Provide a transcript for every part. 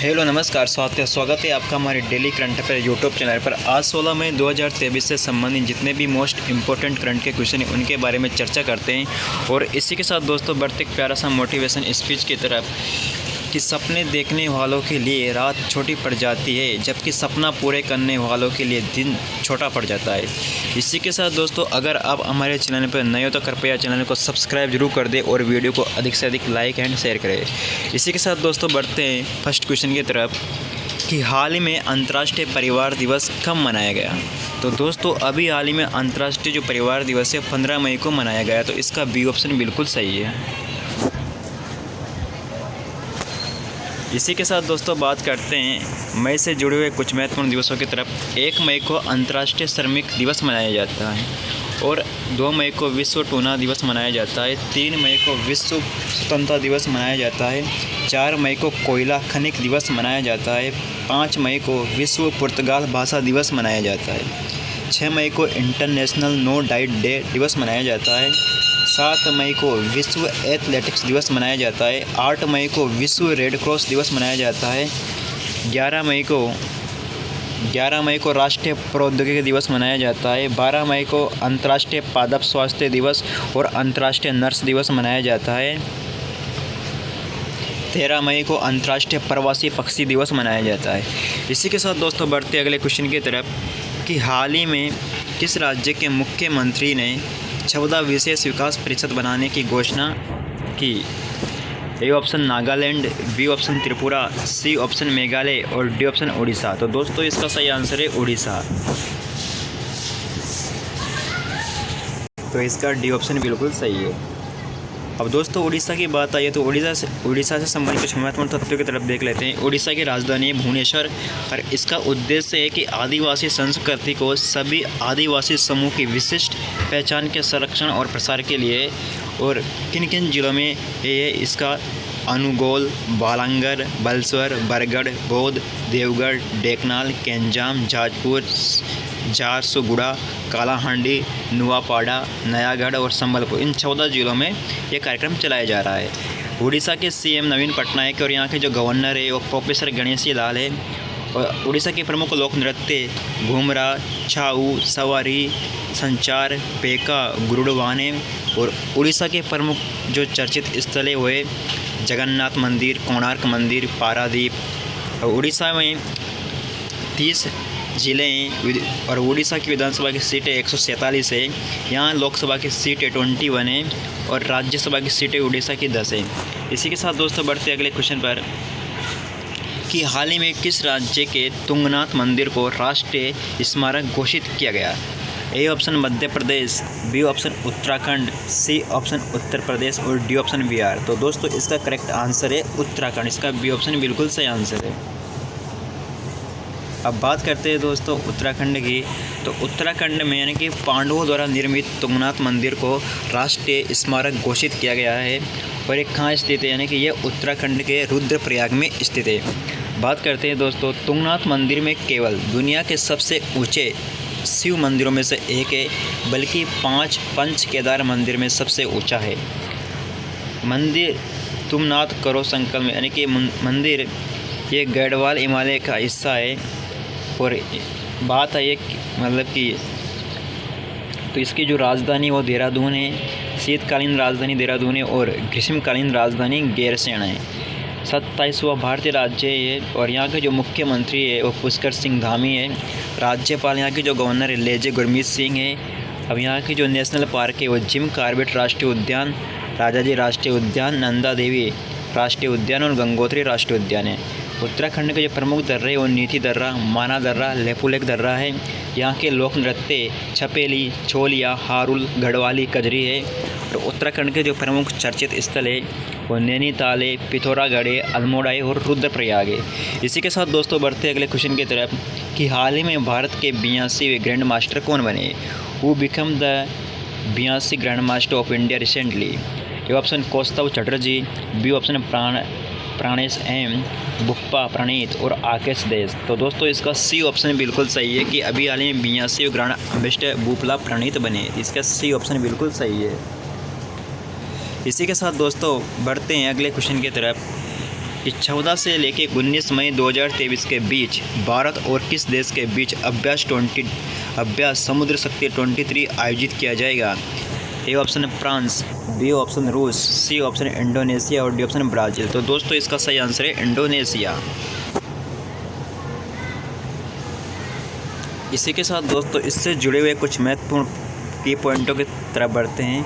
Hello नमस्कार स्वागत है आपका हमारे daily current affair YouTube channel पर। आज 16 मई 2023 से संबंधित जितने भी मोस्ट इंपॉर्टेंट करंट के क्वेश्चन हैं उनके बारे में चर्चा करते हैं। और इसी के साथ दोस्तों बढ़ते एक प्यारा सा मोटिवेशन स्पीच की तरफ कि सपने देखने वालों के लिए रात छोटी पड़ जाती है, जबकि सपना पूरे करने वालों के लिए दिन छोटा पड़ जाता है। इसी के साथ दोस्तों अगर आप हमारे चैनल पर नए हो तो कृपया चैनल को सब्सक्राइब जरूर कर दें और वीडियो को अधिक से अधिक लाइक एंड शेयर करें। इसी के साथ दोस्तों बढ़ते हैं फर्स्ट क्वेश्चन की तरफ कि हाल ही में अंतर्राष्ट्रीय परिवार दिवस कब मनाया गया। तो दोस्तों अभी हाल ही में अंतर्राष्ट्रीय जो परिवार दिवस है 15 मई को मनाया गया, तो इसका बी ऑप्शन बिल्कुल सही है। इसी के साथ दोस्तों बात करते हैं मई से जुड़े हुए कुछ महत्वपूर्ण दिवसों की तरफ। 1 मई को अंतर्राष्ट्रीय श्रमिक दिवस मनाया जाता है और 2 मई को विश्व टूना दिवस मनाया जाता है। 3 मई को विश्व स्वतंत्रता दिवस मनाया जाता है। 4 मई को कोयला खनिक दिवस मनाया जाता है। 5 मई को विश्व पुर्तगाल भाषा दिवस मनाया जाता है। 6 मई को इंटरनेशनल नो डाइट डे दिवस मनाया जाता है। 7 मई को विश्व एथलेटिक्स दिवस मनाया जाता है। 8 मई को विश्व रेड क्रॉस दिवस मनाया जाता है। 11 मई को राष्ट्रीय प्रौद्योगिकी दिवस मनाया जाता है। 12 मई को अंतर्राष्ट्रीय पादप स्वास्थ्य दिवस और अंतर्राष्ट्रीय नर्स दिवस मनाया जाता है। 13 मई को अंतर्राष्ट्रीय प्रवासी पक्षी दिवस मनाया जाता है। इसी के साथ दोस्तों बढ़ते अगले क्वेश्चन की तरफ कि हाल ही में किस राज्य के मुख्यमंत्री ने 14 विशेष विकास परिषद बनाने की घोषणा की। A option Nagaland, B option Tripura, C option Meghalaya और डी ऑप्शन उड़ीसा। तो दोस्तों इसका सही आंसर है उड़ीसा। तो इसका डी ऑप्शन बिल्कुल सही है। अब दोस्तों उड़ीसा की बात आई है तो उड़ीसा से संबंधित कुछ महत्वपूर्ण तथ्यों की तरफ देख लेते हैं। उड़ीसा की राजधानी है भुवनेश्वर और इसका उद्देश्य है कि आदिवासी संस्कृति को सभी आदिवासी समूह की विशिष्ट पहचान के संरक्षण और प्रसार के लिए। और किन किन जिलों में ये इसका अनुगोल, बालांगर, बालेश्वर, बरगढ़, बौद्ध, देवगढ़, डेकनाल, केंजाम, जाजपुर, झारसुगुड़ा, कालाहांडी, नुआपाड़ा, नयागढ़ और संबलपुर, इन 14 जिलों में ये कार्यक्रम चलाया जा रहा है। उड़ीसा के सीएम नवीन पटनायक और यहाँ के जो गवर्नर है वो प्रोफेसर गणेशी लाल है। और उड़ीसा के प्रमुख लोक नृत्य घूमरा, छाऊ, सवारी, संचार, पेका, गुरुडवाने। और उड़ीसा के प्रमुख जो चर्चित स्थल है वो है जगन्नाथ मंदिर, कोणार्क मंदिर, पारादीप। और उड़ीसा में 30 ज़िले हैं और उड़ीसा की विधानसभा की सीटें 147 है। यहाँ लोकसभा की सीटें 21 है और राज्यसभा की सीटें उड़ीसा की 10 है। इसी के साथ दोस्तों बढ़ते अगले क्वेश्चन पर कि हाल ही में किस राज्य के तुंगनाथ मंदिर को राष्ट्रीय स्मारक घोषित किया गया। A option Madhya Pradesh, B option Uttarakhand, C option Uttar Pradesh और डी ऑप्शन बिहार। तो दोस्तों इसका करेक्ट आंसर है उत्तराखंड। इसका बी ऑप्शन बिल्कुल सही आंसर है। अब बात करते हैं दोस्तों उत्तराखंड की। तो उत्तराखंड में यानी कि पांडवों द्वारा निर्मित तुंगनाथ मंदिर को राष्ट्रीय स्मारक घोषित किया गया है। और ये कहाँ स्थित है, यानी कि ये उत्तराखंड के रुद्रप्रयाग में स्थित है। बात करते हैं दोस्तों तुंगनाथ मंदिर में केवल दुनिया के सबसे ऊंचे शिव मंदिरों में से एक है, बल्कि 5 पंच केदार मंदिर में सबसे ऊंचा है। मंदिर तुंगनाथ करो संकल्प में, यानी कि मंदिर ये गढ़वाल हिमालय का हिस्सा है। और बात है मतलब कि तो इसकी जो राजधानी वो देहरादून है, शीतकालीन राजधानी देहरादून है और ग्रीष्मकालीन राजधानी गैरसैंण है। 27वां भारतीय राज्य है ये। और यहाँ के जो मुख्यमंत्री है वो पुष्कर सिंह धामी है। राज्यपाल यहाँ के जो गवर्नर है लेजे गुरमीत सिंह है। अब यहाँ की जो नेशनल पार्क है वो जिम कॉर्बेट राष्ट्रीय उद्यान, राजाजी राष्ट्रीय उद्यान, नंदा देवी राष्ट्रीय उद्यान और गंगोत्री राष्ट्रीय उद्यान है। उत्तराखंड के जो प्रमुख दर्रे हैं वो नीति दर्रा, माना दर्रा, लेपुलेख दर्रा है। यहाँ के लोक नृत्य छपेली, छोलिया, हारुल, गढ़वाली, कजरी है। और उत्तराखंड के जो प्रमुख चर्चित स्थल है वो नैनीताल है, पिथौरागढ़ है, अल्मोड़ा है और रुद्रप्रयाग है। इसी के साथ दोस्तों बढ़ते अगले क्वेश्चन की तरफ कि हाल ही में भारत के 82वें ग्रैंड मास्टर कौन बने। Who become the 82 grand master of India recently. A option Kaustav Chatterjee, B option Pranesh M, Buppa Praneeth और आकेश देश। तो दोस्तों इसका सी ऑप्शन बिल्कुल सही है कि अभी हाल ही में 82वें ग्रैंड मास्टर बुप्पा प्रणीत बने। इसका सी ऑप्शन बिल्कुल सही है। इसी के साथ दोस्तों बढ़ते हैं अगले क्वेश्चन की तरफ कि 14 से लेकर 19 मई 2023 के बीच भारत और किस देश के बीच अभ्यास समुद्र शक्ति 23 आयोजित किया जाएगा? A option France, B option रूस, सी ऑप्शन इंडोनेशिया और डी ऑप्शन ब्राज़ील। तो दोस्तों इसका सही आंसर है इंडोनेशिया। इसी के साथ दोस्तों इससे जुड़े हुए कुछ महत्वपूर्ण की पॉइंटों की तरफ बढ़ते हैं।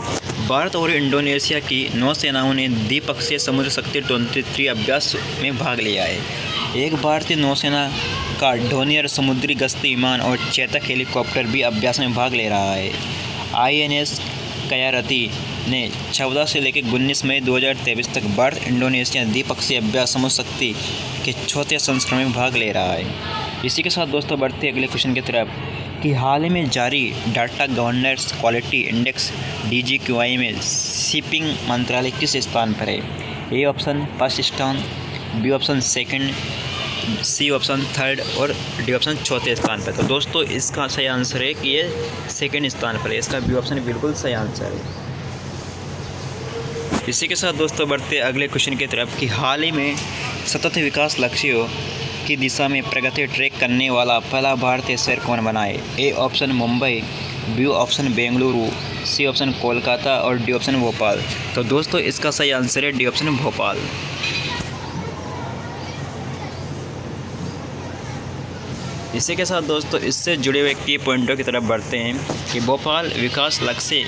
भारत और इंडोनेशिया की नौसेनाओं ने द्विपक्षीय समुद्र शक्ति 23 अभ्यास में भाग लिया है। एक भारतीय नौसेना का डोनियर समुद्री गश्ती विमान और चेतक हेलीकॉप्टर भी अभ्यास में भाग ले रहा है। INS कयारती ने 14 से लेकर 19 मई 2023 तक भारत इंडोनेशिया द्विपक्षीय अभ्यास समुद्र शक्ति के चौथे संस्करण में भाग ले रहा है। इसी के साथ दोस्तों बढ़ते अगले क्वेश्चन की तरफ कि हाल ही में जारी data governance quality index DGQI में शिपिंग मंत्रालय किस स्थान पर है? ए ऑप्शन फर्स्ट स्थान, B option second, C option third और डी ऑप्शन चौथे स्थान पर। तो दोस्तों इसका सही आंसर है कि ये सेकंड स्थान पर है। इसका बी ऑप्शन बिल्कुल सही आंसर है। इसी के साथ दोस्तों बढ़ते अगले क्वेश्चन की तरफ कि हाल ही में सतत विकास लक्ष्यों की दिशा में प्रगति ट्रैक करने वाला पहला भारतीय शहर कौन बना है? A option Mumbai, B option Bengaluru, C option Kolkata और डी ऑप्शन भोपाल। तो दोस्तों इसका सही आंसर है डी ऑप्शन भोपाल। इसी के साथ दोस्तों इससे जुड़े हुए की पॉइंटों की तरफ बढ़ते हैं कि भोपाल विकास लक्ष्य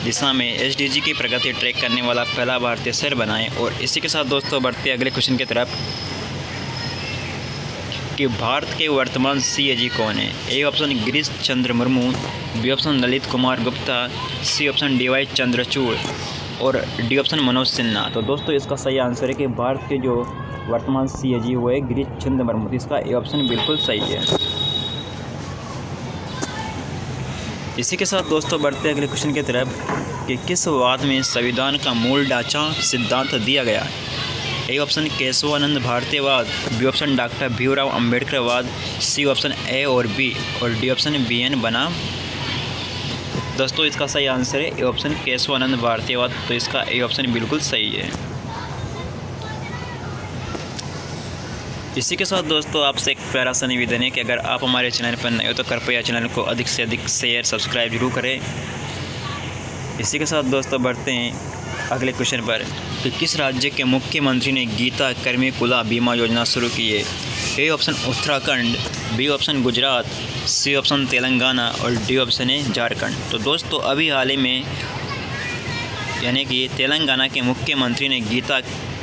दिशा में SDG की प्रगति ट्रैक करने वाला पहला भारतीय शहर बना है। और इसी के साथ दोस्तों बढ़ते अगले क्वेश्चन की तरफ कि भारत के वर्तमान CAG कौन है? A option Girish Chandra Murmu, B option Lalit Kumar Gupta, C option DY Chandrachud और डी ऑप्शन मनोज सिन्हा। तो दोस्तों इसका सही आंसर है कि भारत के जो वर्तमान CAG वो है गिरीश चंद्र मुर्मू। इसका ए ऑप्शन बिल्कुल सही है। इसी के साथ दोस्तों बढ़ते अगले क्वेश्चन की तरफ कि किस वाद में संविधान का मूल ढांचा सिद्धांत दिया गया है? ए ऑप्शन केशवानंद भारतीयवाद, बी ऑप्शन डॉक्टर भीमराव अम्बेडकरवाद, सी ऑप्शन ए और बी और डी ऑप्शन BN बनाम। दोस्तों इसका सही आंसर है ए ऑप्शन केशवानंद भारतीयवाद। तो इसका ए ऑप्शन बिल्कुल सही है। इसी के साथ दोस्तों आपसे एक प्यारा सा निवेदन है कि अगर आप हमारे चैनल पर नए हो तो कृपया चैनल को अधिक से अधिक शेयर सब्सक्राइब जरूर करें। इसी के साथ दोस्तों बढ़ते हैं अगले क्वेश्चन पर कि किस राज्य के मुख्यमंत्री ने गीता कर्मिकुला बीमा योजना शुरू की है? A option Uttarakhand, B option Gujarat, C option Telangana और डी ऑप्शन है झारखंड। तो दोस्तों अभी हाल ही में यानी कि तेलंगाना के मुख्यमंत्री ने गीता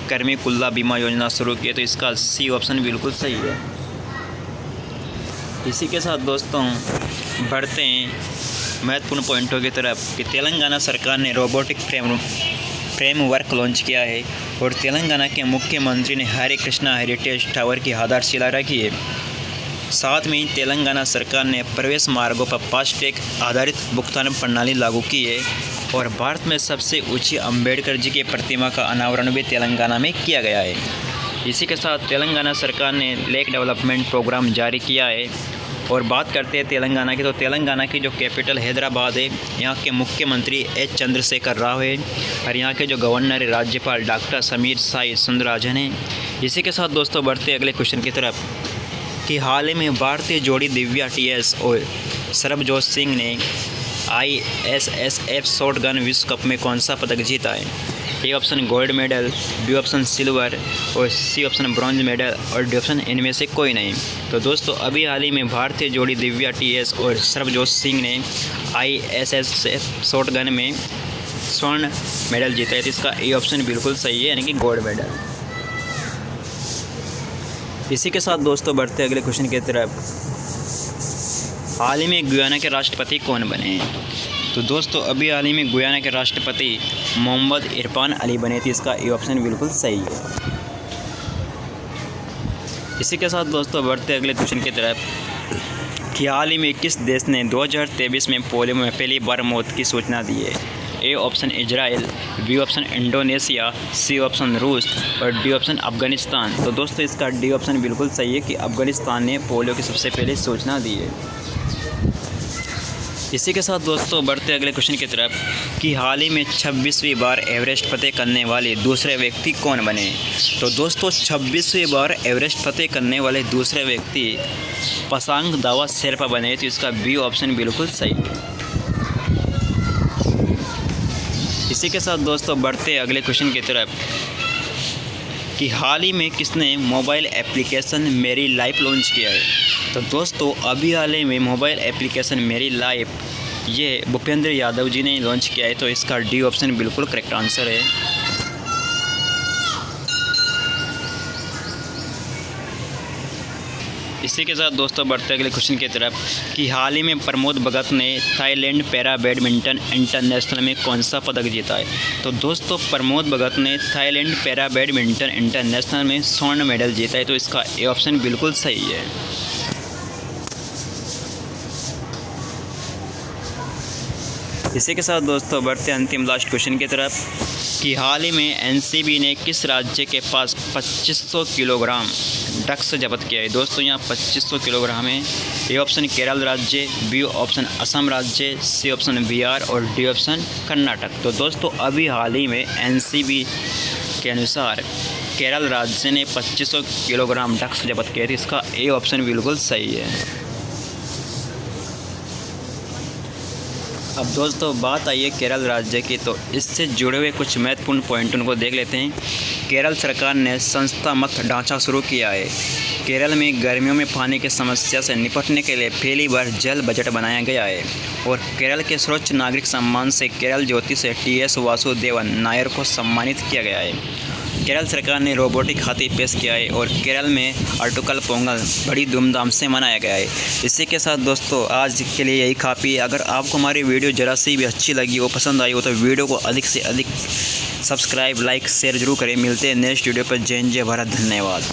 कर्मिकुला बीमा योजना शुरू की है। तो इसका सी ऑप्शन बिल्कुल सही है। इसी के साथ दोस्तों बढ़ते हैं महत्वपूर्ण पॉइंटों की तरफ कि तेलंगाना सरकार ने रोबोटिक फ्रेमवर्क लॉन्च किया है और तेलंगाना के मुख्यमंत्री ने हरे कृष्णा हेरिटेज टावर की आधारशिला रखी है। साथ में तेलंगाना सरकार ने प्रवेश मार्गों पर फास्टैग आधारित भुगतान प्रणाली लागू की है और भारत में सबसे ऊंची अंबेडकर जी की प्रतिमा का अनावरण भी तेलंगाना में किया गया है। इसी के साथ तेलंगाना सरकार ने लेक डेवलपमेंट प्रोग्राम जारी किया है। और बात करते हैं तेलंगाना की, तो तेलंगाना की जो कैपिटल हैदराबाद है, यहाँ के मुख्यमंत्री H चंद्रशेखर राव है और यहाँ के जो गवर्नर है राज्यपाल डॉक्टर समीर साई सुंदरराजन है। इसी के साथ दोस्तों बढ़ते अगले क्वेश्चन की तरफ कि हाल ही में भारतीय जोड़ी दिव्या TS और सरबजोत सिंह ने ISSF शॉटगन विश्व कप में कौन सा पदक जीता है? A option gold medal, B option silver और सी ऑप्शन ब्रॉन्ज मेडल और डी ऑप्शन इनमें से कोई नहीं। तो दोस्तों अभी हाल ही में भारतीय जोड़ी दिव्या TS और सरबजोत सिंह ने ISSF शॉटगन में स्वर्ण मेडल जीता है। तो इसका ए ऑप्शन बिल्कुल सही है यानी कि गोल्ड मेडल। इसी के साथ दोस्तों बढ़ते अगले क्वेश्चन की तरफ हाल ही में गुयाना के राष्ट्रपति कौन बने हैं? तो दोस्तों अभी हाल ही में गुयाना के राष्ट्रपति मोहम्मद इरफान अली बने थे। इसका ए ऑप्शन बिल्कुल सही है। इसी के साथ दोस्तों बढ़ते अगले क्वेश्चन की तरफ कि हाल ही में किस देश ने 2023 में पोलियो में पहली बार मौत की सूचना दी है? A option Israel, B option Indonesia, C option रूस और डी ऑप्शन अफगानिस्तान। तो दोस्तों इसका डी ऑप्शन बिल्कुल सही है कि अफगानिस्तान ने पोलियो की सबसे पहले सूचना दी है। इसी के साथ दोस्तों बढ़ते अगले क्वेश्चन की तरफ कि हाल ही में 26वीं बार एवरेस्ट फतेह करने वाले दूसरे व्यक्ति कौन बने। तो दोस्तों 26वीं बार एवरेस्ट फतेह करने वाले दूसरे व्यक्ति पसांग दावा शेरपा बने। तो इसका बी ऑप्शन बिल्कुल सही है। इसी के साथ दोस्तों बढ़ते अगले क्वेश्चन की तरफ कि हाल ही में किसने मोबाइल एप्लीकेशन मेरी लाइफ लॉन्च किया है। तो दोस्तों अभी हाल ही में मोबाइल एप्लीकेशन मेरी लाइफ ये भूपेंद्र यादव जी ने लॉन्च किया है। तो इसका डी ऑप्शन बिल्कुल करेक्ट आंसर है। इसी के साथ दोस्तों बढ़ते अगले क्वेश्चन की तरफ कि हाल ही में प्रमोद भगत ने थाईलैंड पैरा बैडमिंटन इंटरनेशनल में कौन सा पदक जीता है। तो दोस्तों प्रमोद भगत ने थाईलैंड पैरा बैडमिंटन इंटरनेशनल में स्वर्ण मेडल जीता है। तो इसका ए ऑप्शन बिल्कुल सही है। इसी के साथ दोस्तों बढ़ते अंतिम लास्ट क्वेश्चन की तरफ कि हाल ही में एनसीबी ने किस राज्य के पास 2500 किलोग्राम ड्रग्स जब्त किया है। दोस्तों यहाँ 2500 किलोग्राम है। ए ऑप्शन केरल राज्य, बी ऑप्शन असम राज्य, सी ऑप्शन बिहार और डी ऑप्शन कर्नाटक। तो दोस्तों अभी हाल ही में एनसीबी के अनुसार केरल राज्य ने 2500 किलोग्राम ड्रग्स जब्त किए थे। इसका ए ऑप्शन बिल्कुल सही है। अब दोस्तों बात आई है केरल राज्य की, तो इससे जुड़े हुए कुछ महत्वपूर्ण पॉइंट उनको देख लेते हैं। केरल सरकार ने संस्थागत ढांचा शुरू किया है। केरल में गर्मियों में पानी की समस्या से निपटने के लिए पहली बार जल बजट बनाया गया है। और केरल के सर्वोच्च नागरिक सम्मान से केरल ज्योति से टी.एस. वासुदेवन नायर को सम्मानित किया गया है। केरल सरकार ने रोबोटिक हाथी पेश किया है और केरल में अटुकल पोंगल बड़ी धूमधाम से मनाया गया है। इसी के साथ दोस्तों आज के लिए यही काफ़ी है। अगर आपको हमारी वीडियो ज़रा सी भी अच्छी लगी हो, पसंद आई हो, तो वीडियो को अधिक से अधिक सब्सक्राइब, लाइक, शेयर जरूर करें। मिलते हैं नेक्स्ट वीडियो पर। जय हिंद, जय भारत, धन्यवाद।